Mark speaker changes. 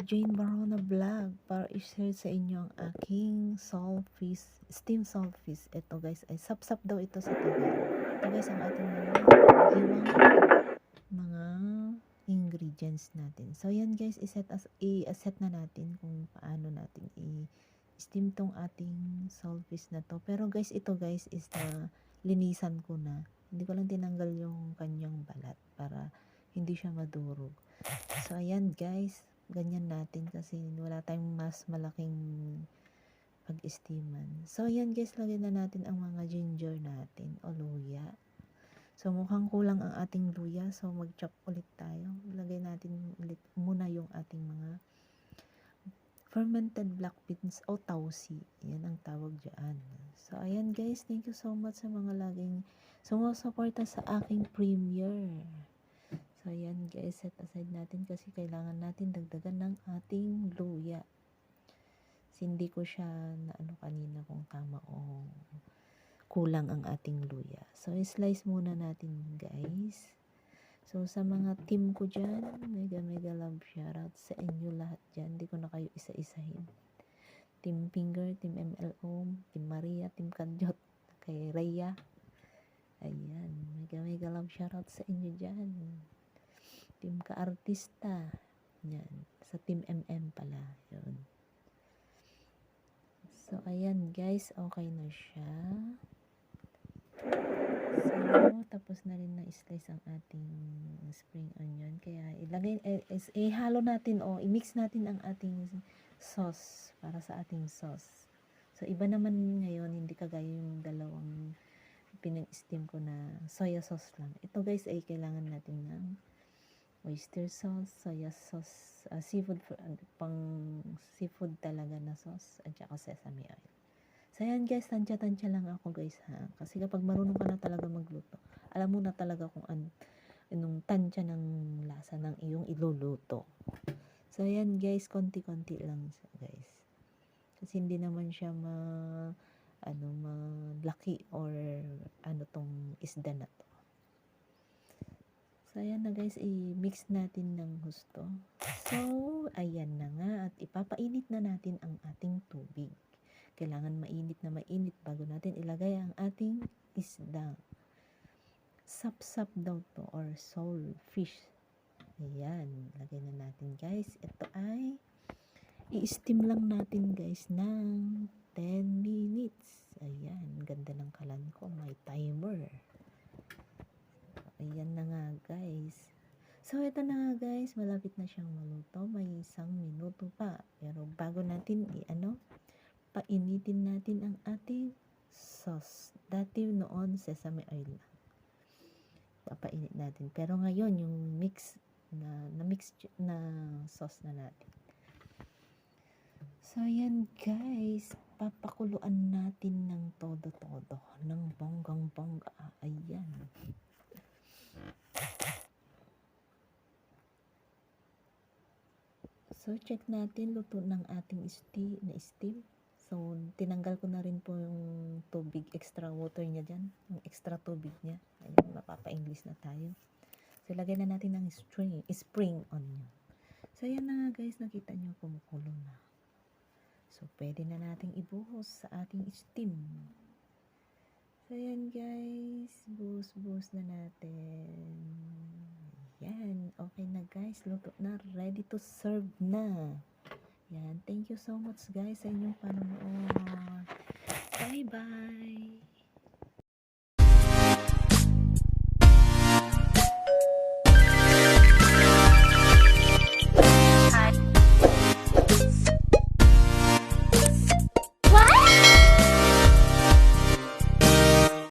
Speaker 1: Jane Barona Vlog para i-share sa inyo ang aking saltfish, steam saltfish. Ito guys, ay sap-sap daw ito sa tugal. Ito guys ang ating hiwang mga ingredients natin. So yan guys, i-set na natin kung paano natin i-steam tong ating saltfish na to. Pero guys, ito guys is linisan ko na. Hindi ko lang tinanggal yung kanyang balat para hindi siya madurog. So ayan guys, ganyan natin kasi wala tayong mas malaking pag-steaman. So ayan guys, lagyan na natin ang mga ginger natin o luya. So mukhang kulang ang ating luya, so mag-chop ulit tayo. Lagay natin ulit muna yung ating mga fermented black beans o tausi. Yan ang tawag dyan. So ayan guys, thank you so much sa mga laging sumusuporta sa aking premiere. So ayan guys, set aside natin kasi kailangan natin dagdagan ng ating luya. Hindi ko siya na kanina kung tama o kulang ang ating luya. So i-slice muna natin guys. So sa mga team ko dyan, mega love shoutout sa inyo lahat dyan. Hindi ko na kayo isa-isahin. Team Finger, Team MLO, Team Maria, Team Kadyot, kay Rhea. Ayan, mega love shoutout sa inyo dyan. Team Ka-Artista. Yan. Sa Team MM pala. Yun. So, ayan guys. Okay na siya. So, tapos na rin na-slice ang ating spring onion. Kaya, ihalo natin o i-mix natin ang ating sauce para sa ating sauce. So, iba naman ngayon, hindi kagaya yung dalawang pinag-steam ko na soya sauce lang. Ito guys ay kailangan natin ng oyster sauce, soya sauce, seafood, pang seafood talaga na sauce, at saka sesame oil. So yan guys, tansya-tansya lang ako guys ha. Kasi kapag marunong ka na talaga magluto, alam mo na talaga kung anong tansya ng lasa ng iyong iluluto. So yan guys, konti-konti lang siya guys. Kasi hindi naman siya malaki or tong isda na to. So, ayan na guys, i-mix natin ng husto. So, ayan na nga at ipapainit na natin ang ating tubig. Kailangan mainit na mainit bago natin ilagay ang ating isda. Sap-sap daw to or sole fish. Ayan, lagay na natin guys. Ito ay i-steam lang natin guys ng 10 minutes. Ayan, ganda ng kalan ko. May timer. Ayan na nga guys. So ito na nga guys, malapit na siyang maluto. May 1 minuto pa. Pero bago natin painitin natin ang ating sauce. Dati noon sesame oil lang. Papainit natin. Pero ngayon yung mix na sauce na natin. So ayan guys, papakuluan natin ng todo-todo. Ng bonggang-bongga. Ayan. So, check natin, luto ng ating steam. So, tinanggal ko na rin po yung tubig, extra water niya dyan. Yung extra tubig niya. Ayun, mapapa-English na tayo. So, lagay na natin ng spring onion. So, yan na nga guys, nakita nyo, kumukulo na. So, pwede na nating ibuhos sa ating steam. So, yan guys, buhos na natin. Yan, okay na guys, luto na, ready to serve na. Yan, thank you so much guys sa inyong panonood. Bye bye.